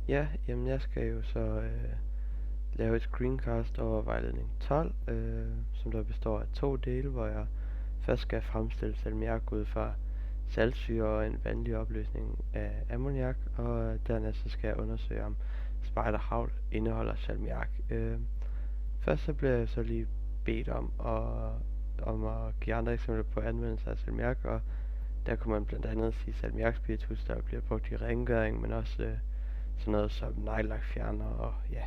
Ja, jamen jeg skal jo så lave et screencast over vejledning 12, som der består af 2 dele, hvor jeg først skal fremstille salmiak ud fra saltsyre og en vanlig opløsning af ammoniak, og dernæst så skal jeg undersøge, om spejderhavl indeholder salmiak. Først så bliver jeg så lige bedt om at give andre eksempler på anvendelse af salmiak, og der kunne man blandt andet sige salmiakspiritus, der bliver brugt i rengøring, men også sådan noget som neglelakfjerner og ja,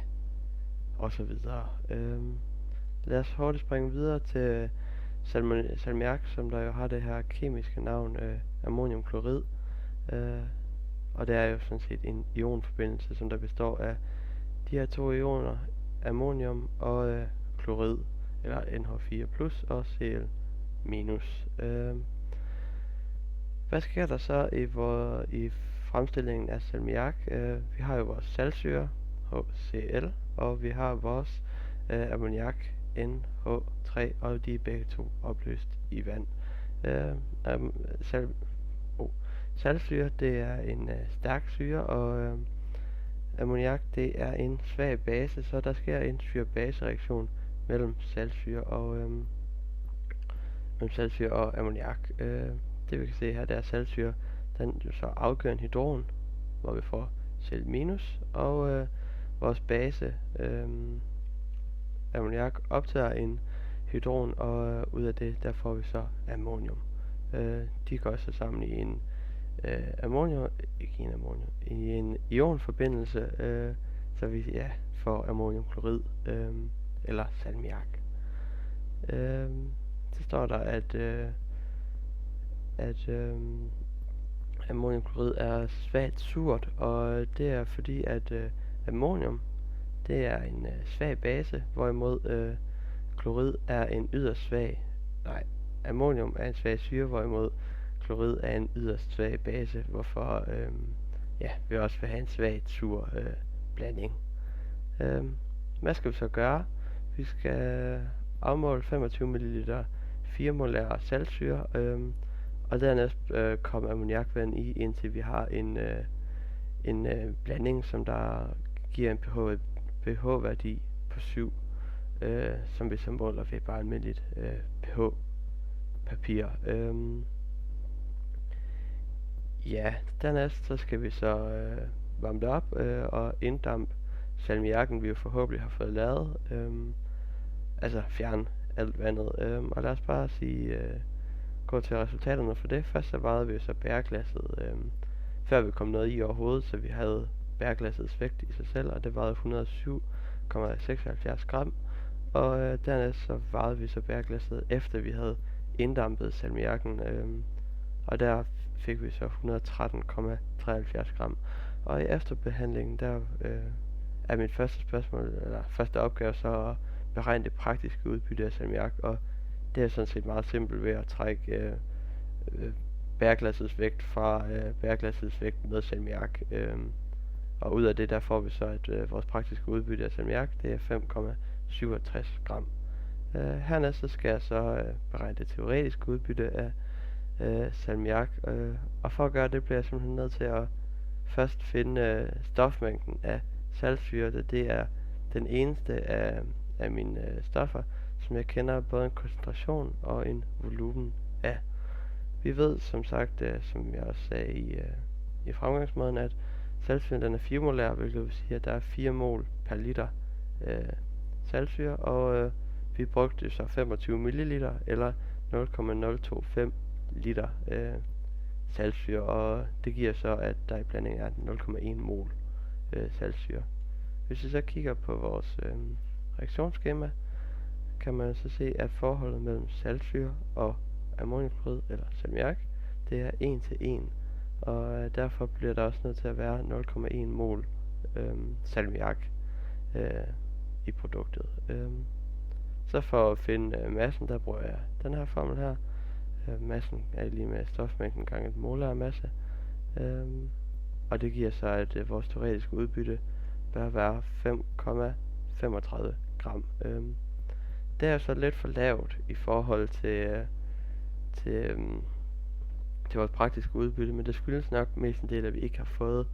og så videre. Lad os hurtigt springe videre til salmiak, som der jo har det her kemiske navn ammoniumklorid. Og det er jo sådan set en ionforbindelse, som der består af de her 2 ioner, ammonium og klorid, eller NH4+, og Cl-. Hvad sker der så i fremstillingen af salmiak? Vi har jo vores saltsyre, HCl, og vi har vores ammoniak, NH3, og de er begge to opløst i vand. Saltsyre, det er en stærk syre, og ammoniak, det er en svag base, så der sker en syre-base-reaktion mellem saltsyre og ammoniak. Det vi kan se her, det er saltsyre, den jo så afgiver en hydron, hvor vi får Cl-, og vores base, ammoniak, optager en hydron, og ud af det, der får vi så ammonium. De går så sammen i en i en ionforbindelse, så vi får ammoniumklorid, eller salmiak. Så står der, at ammoniumklorid er svagt surt, og det er fordi, at ammonium, det er en svag base, hvorimod klorid er en yderst svag, ammonium er en svag syre, hvorimod klorid er en yderst svag base, hvorfor vi også vil have en svagt sur blanding. Hvad skal vi så gøre? Vi skal afmåle 25 ml 4 molær saltsyre, og dernæst komme ammoniakvand i, indtil vi har en blanding, som der giver en pH-værdi på 7, som vi så måler ved bare almindeligt pH-papir. Dernæst så skal vi så varme det op og inddampe salmiakken, vi jo forhåbentlig har fået lavet. Altså fjerne alt vandet. Og lad os bare gå til resultaterne for det. Først så vejede vi så bæreglasset, før vi kom noget i overhovedet, så vi havde bæreglassets vægt i sig selv, og det vejede 107,76 gram. Og dernæst så vejede vi så bæreglasset, efter vi havde inddampet salmiakken, og der fik vi så 113,73 gram. Og i efterbehandlingen, der er mit første opgave så at beregne det praktiske udbytte af salmiak, og det er sådan set meget simpelt ved at trække bæreglassets vægt fra bæreglassets vægt med salmiak, og ud af det der får vi så at vores praktiske udbytte af salmiak, det er 5,67 gram. Hernæst så skal jeg så beregne det teoretiske udbytte af salmiak, og for at gøre det bliver jeg simpelthen nødt til at først finde stofmængden af saltsyre, det er den eneste af mine stoffer, som jeg kender både en koncentration og en volumen af. Vi ved som sagt, som jeg også sagde i fremgangsmåden, at saltsyren den er 4 molær, hvilket vil sige, at der er 4 mol per liter saltsyre, og vi brugte så 25 ml eller 0,025 liter saltsyre, og det giver så, at der i blandingen er 0,1 mol saltsyre. Hvis vi så kigger på vores reaktionsskema, kan man så se, at forholdet mellem saltsyre og ammoniumklorid eller salmiak, det er 1 til 1, og derfor bliver der også nødt til at være 0,1 mol salmiak i produktet. Så for at finde massen, der bruger jeg den her formel her. Massen er lige med stofmængden gange molær masse, og det giver så, at vores teoretiske udbytte bør være 5,35 gram. Det er så lidt for lavt i forhold til vores praktiske udbytte, men det skyldes nok mest en del, at vi ikke har fået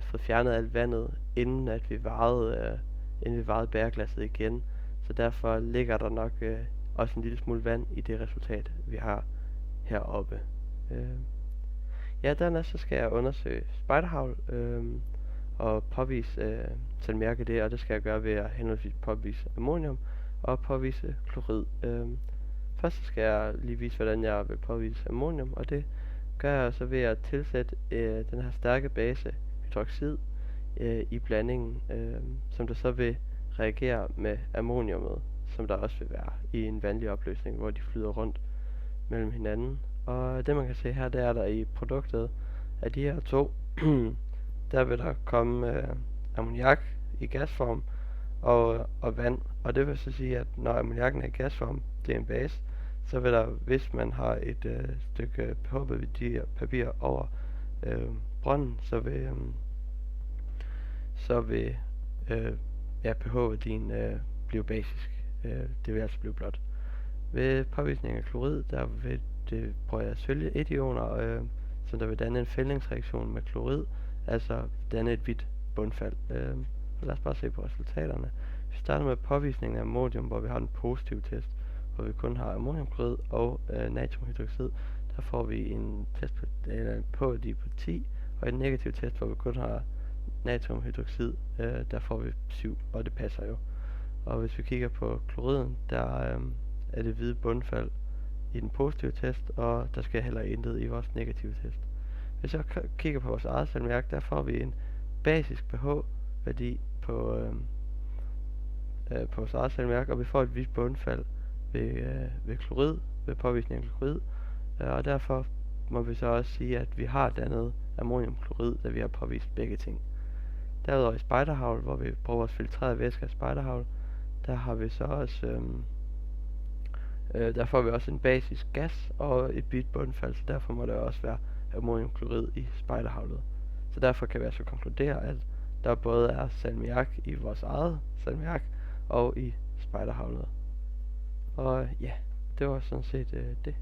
fået fjernet alt vandet, inden vi varede bærglasset igen. Så derfor ligger der nok også en lille smule vand i det resultat, vi har heroppe. Ja, dernæst så skal jeg undersøge spejderhavl og påvise salmiak i det, og det skal jeg gøre ved at henholdsvis påvise ammonium og påvise klorid. Først så skal jeg lige vise, hvordan jeg vil påvise ammonium, og det gør jeg så ved at tilsætte den her stærke base, hydroxid, i blandingen, som der så vil reagere med ammoniummet, som der også vil være i en vanlig opløsning, hvor de flyder rundt mellem hinanden. Og det man kan se her, det er der i produktet af de her to, der vil der komme ammoniak i gasform og vand. Og det vil så sige, at når ammoniakken er i gasform, det er en base, så vil der, hvis man har et stykke pH-papir over brønden, så vil pH-værdien blive basisk. Det vil altså blive blåt. Ved påvisning af klorid, der vil det bruger jeg sølje 1-ioner, som der vil danne en fældningsreaktion med klorid, altså danne et hvidt bundfald. Lad os bare se på resultaterne. Vi starter med påvisningen af ammonium, hvor vi har en positiv test, hvor vi kun har ammoniumklorid og natriumhydroxid. Der får vi en test på 10, og en negativ test, hvor vi kun har natriumhydroxid, der får vi 7, og det passer jo. Og hvis vi kigger på kloriden, der er det hvide bundfald i den positive test, og der skal heller intet i vores negative test. Hvis jeg kigger på vores eget salmiak, der får vi en basisk pH-værdi på vores eget salmiak, og vi får et hvidt bundfald ved klorid, ved påvisning af klorid, og derfor må vi så også sige, at vi har dannet ammoniumklorid, da vi har påvist begge ting. Derudover i spejderhavl, hvor vi bruger vores filtrerede væske af spejderhavl, der har vi så også der får vi også en basisk gas og et hvidt bundfald, så derfor må der også være ammoniumklorid i spejderhavlet. Så derfor kan vi altså konkludere, at der både er salmiak i vores eget salmiak og i spejderhavlet. Og ja, det var sådan set det.